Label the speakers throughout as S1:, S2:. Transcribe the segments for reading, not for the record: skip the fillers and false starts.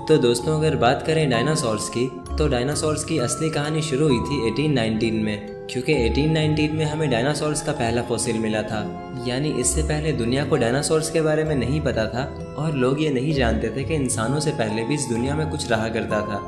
S1: तो दोस्तों अगर बात करें डायनासोर्स की, तो डायनासोर्स की असली कहानी शुरू हुई थी 1819 में, क्योंकि 1819 में हमें डायनासोर्स का पहला फॉसिल मिला था। यानी इससे पहले दुनिया को डायनासोर्स के बारे में नहीं पता था और लोग ये नहीं जानते थे कि इंसानों से पहले भी इस दुनिया में कुछ रहा करता था।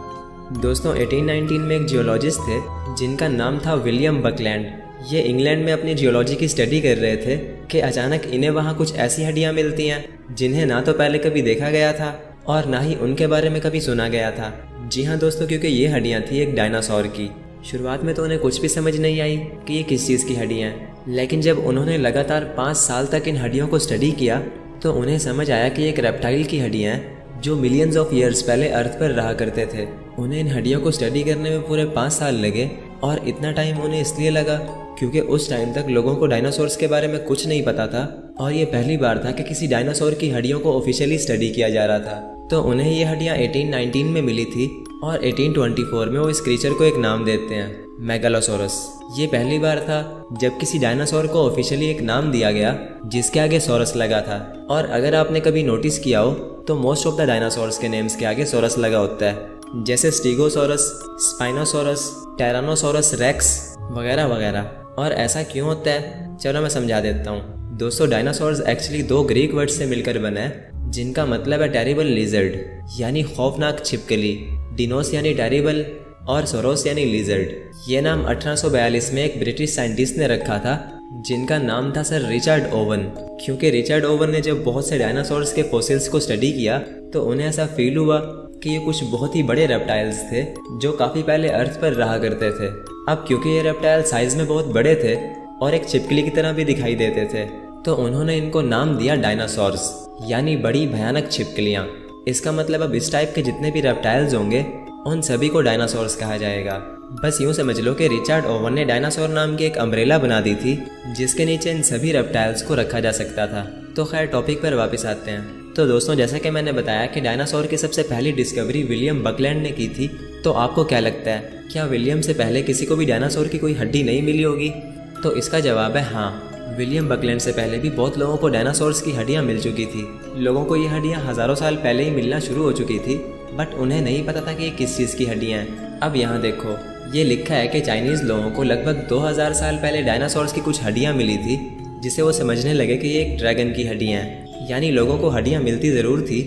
S1: दोस्तों 1819 में एक जियोलॉजिस्ट थे जिनका नाम था विलियम बकलैंड। ये इंग्लैंड में अपनी जियोलॉजी की स्टडी कर रहे थे कि अचानक इन्हें वहाँ कुछ ऐसी हड्डियाँ मिलती हैं जिन्हें ना तो पहले कभी देखा गया था और ना ही उनके बारे में कभी सुना गया था। जी हाँ दोस्तों, क्योंकि ये हड्डियाँ थी एक डायनासोर की। शुरुआत में तो उन्हें कुछ भी समझ नहीं आई कि ये किस चीज़ की हड्डियाँ हैं, लेकिन जब उन्होंने लगातार 5 साल तक इन हड्डियों को स्टडी किया तो उन्हें समझ आया कि एक रेप्टाइल की हड्डियाँ हैं जो मिलियंस ऑफ ईयर्स पहले अर्थ पर रहा करते थे। उन्हें इन हड्डियों को स्टडी करने में पूरे 5 साल लगे और इतना टाइम उन्हें इसलिए लगा क्योंकि उस टाइम तक लोगों को डायनासोर्स के बारे में कुछ नहीं पता था और ये पहली बार था कि किसी डायनासोर की हड्डियों को ऑफिशियली स्टडी किया जा रहा था। तो उन्हें ये हड्डियाँ 1819 में मिली थी और 1824 में वो इस क्रीचर को एक नाम देते हैं, मेगालोसोरस। ये पहली बार था जब किसी डायनासोर को ऑफिशियली एक नाम दिया गया जिसके आगे सोरस लगा था। और अगर आपने कभी नोटिस किया हो तो मोस्ट ऑफ द डायनासोर्स के नेम्स के आगे सोरस लगा होता है, जैसे स्टीगोसोरस, स्पाइनोसोरस, टेरानोसोरस रेक्स वगैरह वगैरह। और ऐसा क्यों होता है, चलो मैं समझा देता हूँ। दोस्तों डायनासोर्स एक्चुअली 2 ग्रीक वर्ड से मिलकर बना है जिनका मतलब है टेरिबल लिजर्ड यानी खौफनाक छिपकली, डिनोस यानी टेरिबल और सोरोस यानी लिजर्ड। ये नाम 1842 में एक ब्रिटिश साइंटिस्ट ने रखा था जिनका नाम था सर रिचर्ड ओवन। क्योंकि रिचर्ड ओवन ने जब बहुत से डायनासोर्स के फॉसिल्स को स्टडी किया तो उन्हें ऐसा फील हुआ कि ये कुछ बहुत ही बड़े रेप्टाइल्स थे जो काफ़ी पहले अर्थ पर रहा करते थे। अब क्योंकि ये रेप्टाइल साइज में बहुत बड़े थे और एक छिपकली की तरह भी दिखाई देते थे तो उन्होंने इनको नाम दिया डायनासोर्स यानी बड़ी भयानक छिपकलियाँ। इसका मतलब अब इस टाइप के जितने भी रेप्टाइल्स होंगे उन सभी को डायनासोर्स कहा जाएगा। बस यूँ समझ लो कि रिचर्ड ओवन ने डायनासोर नाम की एक अम्ब्रेला बना दी थी जिसके नीचे इन सभी रेप्टाइल्स को रखा जा सकता था। तो खैर टॉपिक पर वापस आते हैं। तो दोस्तों जैसा कि मैंने बताया कि डायनासोर की सबसे पहली डिस्कवरी विलियम बकलैंड ने की थी, तो आपको क्या लगता है क्या विलियम से पहले किसी को भी डायनासोर की कोई हड्डी नहीं मिली होगी? तो इसका जवाब है हाँ, विलियम बकलैंड से पहले भी बहुत लोगों को डायनासोर्स की हड्डियाँ मिल चुकी थी। लोगों को ये हड्डियाँ हज़ारों साल पहले ही मिलना शुरू हो चुकी थी, बट उन्हें नहीं पता था कि ये किस चीज़ की हड्डियाँ हैं। अब यहाँ देखो, ये लिखा है कि चाइनीज़ लोगों को लगभग 2000 साल पहले डायनासोर्स की कुछ हड्डियाँ मिली थी जिसे वो समझने लगे कि ये एक ड्रैगन की हड्डियाँ हैं। यानी लोगों को हड्डियाँ मिलती ज़रूर थी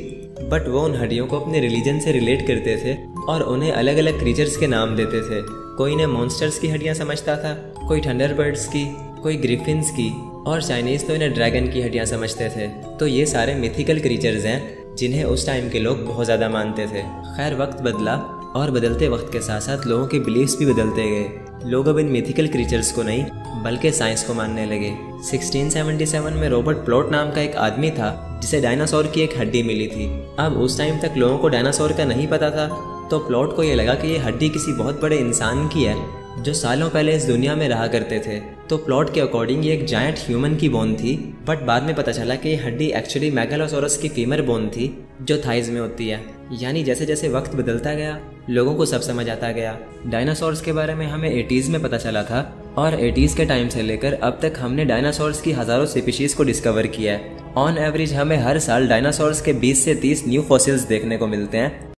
S1: बट वो उन हड्डियों को अपने रिलीजन से रिलेट करते थे और उन्हें अलग अलग क्रीचर्स के नाम देते थे। कोई इन्हें मॉन्स्टर्स की हड्डियाँ समझता था, कोई थंडरबर्ड्स की, कोई ग्रिफिन्स की और चाइनीज़ तो इन्हें ड्रैगन की हड्डियाँ समझते थे। तो ये सारे मिथिकल क्रीचर्स हैं जिन्हें उस टाइम के लोग बहुत ज़्यादा मानते थे। खैर वक्त बदला और बदलते वक्त के साथ साथ लोगों के बिलीव्स भी बदलते गए। लोग अब इन मिथिकल क्रीचर्स को नहीं बल्कि साइंस को मानने लगे। 1677 में रॉबर्ट प्लॉट नाम का एक आदमी था जिसे डायनासोर की एक हड्डी मिली थी। अब उस टाइम तक लोगों को डायनासोर का नहीं पता था तो प्लॉट को ये लगा कि ये हड्डी किसी बहुत बड़े इंसान की है जो सालों पहले इस दुनिया में रहा करते थे। तो प्लॉट के अकॉर्डिंग ये एक जायंट ह्यूमन की बोन थी, बट बाद में पता चला कि ये हड्डी एक्चुअली मेगालोसोरस की फीमर बोन थी जो थाइज में होती है। यानी जैसे जैसे वक्त बदलता गया लोगों को सब समझ आता गया। डायनासोर्स के बारे में हमें 80s में पता चला था और 80s के टाइम से लेकर अब तक हमने डायनासोर्स की हज़ारों स्पीशीज़ को डिस्कवर किया है। ऑन एवरेज हमें हर साल डायनासोर्स के 20 से 30 न्यू फॉसिल्स देखने को मिलते हैं